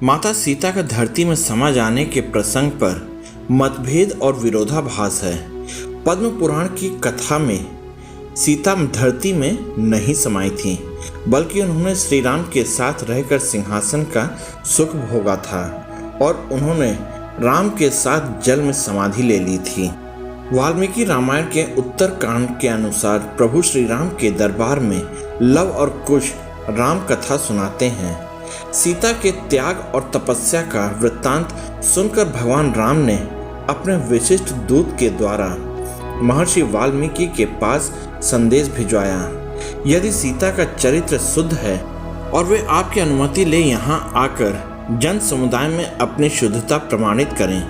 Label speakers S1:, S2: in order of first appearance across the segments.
S1: माता सीता का धरती में समा जाने के प्रसंग पर मतभेद और विरोधाभास है। पद्म पुराण की कथा में सीता धरती में नहीं समाई थी, बल्कि उन्होंने श्री राम के साथ रहकर सिंहासन का सुख भोगा था और उन्होंने राम के साथ जल में समाधि ले ली थी। वाल्मीकि रामायण के उत्तरकांड के अनुसार प्रभु श्री राम के दरबार में लव और कुश राम कथा सुनाते हैं। सीता के त्याग और तपस्या का वृत्तांत सुनकर भगवान राम ने अपने विशिष्ट दूत के द्वारा महर्षि वाल्मीकि के पास संदेश भिजवाया। यदि सीता का चरित्र शुद्ध है और वे आपकी अनुमति ले यहाँ आकर जन समुदाय में अपनी शुद्धता प्रमाणित करें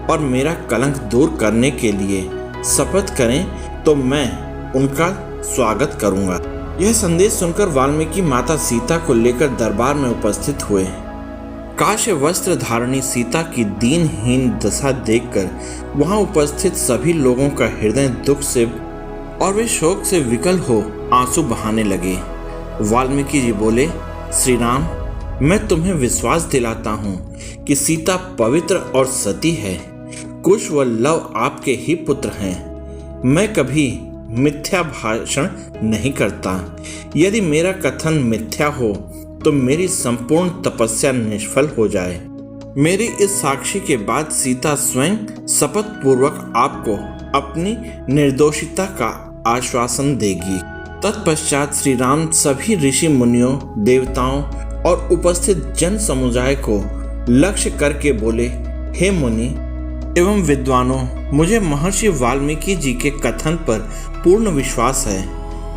S1: और मेरा कलंक दूर करने के लिए शपथ करें, तो मैं उनका स्वागत करूंगा। यह संदेश सुनकर वाल्मीकि माता सीता को लेकर दरबार में उपस्थित हुए। काश्य वस्त्र धारणी सीता की दीनहीन दशा देखकर वहां उपस्थित सभी लोगों का हृदय दुख से और वे शोक से विकल हो आंसू बहाने लगे। वाल्मीकि जी बोले, श्री राम, मैं तुम्हें विश्वास दिलाता हूँ कि सीता पवित्र और सती है। कुश व लव आपके ही पुत्र हैं। मैं कभी मिथ्या भाषण नहीं करता। यदि मेरा कथन मिथ्या हो तो मेरी संपूर्ण तपस्या निष्फल हो जाए। मेरी इस साक्षी के बाद सीता स्वयं शपथ पूर्वक आपको अपनी निर्दोषिता का आश्वासन देगी। तत्पश्चात श्री राम सभी ऋषि मुनियों, देवताओं और उपस्थित जन समुदाय को लक्ष्य करके बोले, हे मुनि एवं विद्वानों, मुझे महर्षि वाल्मीकि जी के कथन पर पूर्ण विश्वास है,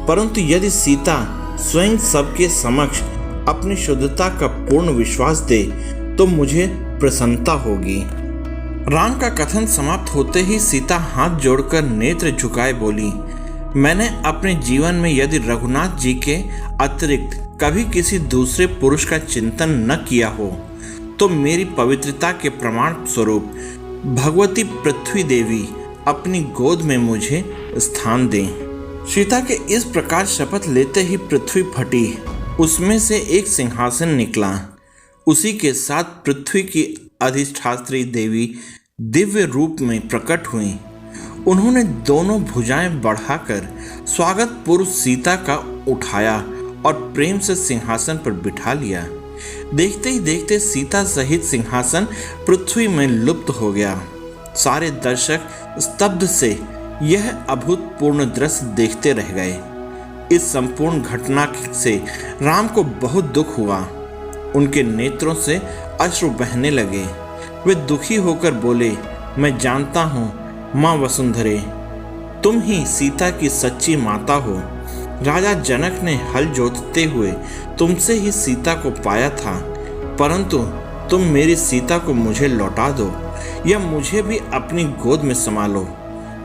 S1: परंतु यदि सीता स्वयं सबके समक्ष अपनी शुद्धता का पूर्ण विश्वास दे तो मुझे प्रसन्नता होगी। राम का कथन समाप्त होते ही सीता हाथ जोड़कर नेत्र झुकाए बोली, मैंने अपने जीवन में यदि रघुनाथ जी के अतिरिक्त कभी किसी दूसरे पुरुष का चिंतन न किया हो तो मेरी पवित्रता के प्रमाण स्वरूप भगवती पृथ्वी देवी अपनी गोद में मुझे स्थान दें। सीता के इस प्रकार शपथ लेते ही पृथ्वी फटी, उसमें से एक सिंहासन निकला। उसी के साथ पृथ्वी की अधिष्ठात्री देवी दिव्य रूप में प्रकट हुई। उन्होंने दोनों भुजाएं बढ़ाकर स्वागत पूर्व सीता का उठाया और प्रेम से सिंहासन पर बिठा लिया। देखते ही देखते सीता सहित सिंहासन पृथ्वी में लुप्त हो गया। सारे दर्शक स्तब्ध से यह अभूतपूर्व दृश्य देखते रह गए। इस संपूर्ण घटना से राम को बहुत दुख हुआ। उनके नेत्रों से अश्रु बहने लगे। वे दुखी होकर बोले, मैं जानता हूँ माँ वसुंधरे, तुम ही सीता की सच्ची माता हो। राजा जनक ने हल जोतते हुए तुमसे ही सीता को पाया था, परंतु तुम मेरी सीता को मुझे लौटा दो या मुझे भी अपनी गोद में संभालो।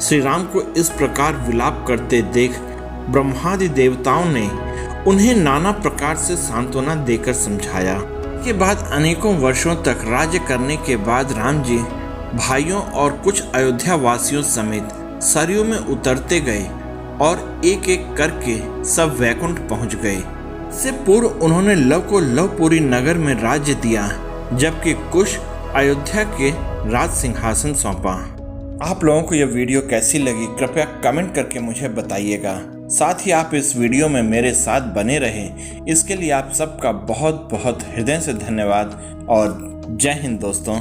S1: श्री राम को इस प्रकार विलाप करते देख ब्रह्मादि देवताओं ने उन्हें नाना प्रकार से सांत्वना देकर समझाया। के बाद अनेकों वर्षों तक राज्य करने के बाद राम जी भाइयों और कुछ अयोध्या वासियों समेत सरयू में उतरते गए और एक एक करके सब वैकुंठ पहुंच गए। इससे पूर्व उन्होंने लव को लवपुरी नगर में राज्य दिया, जबकि कुश अयोध्या के राज सिंहासन सौंपा। आप लोगों को यह वीडियो कैसी लगी कृपया कमेंट करके मुझे बताइएगा। साथ ही आप इस वीडियो में मेरे साथ बने रहें, इसके लिए आप सबका बहुत बहुत हृदय से धन्यवाद और जय हिंद दोस्तों।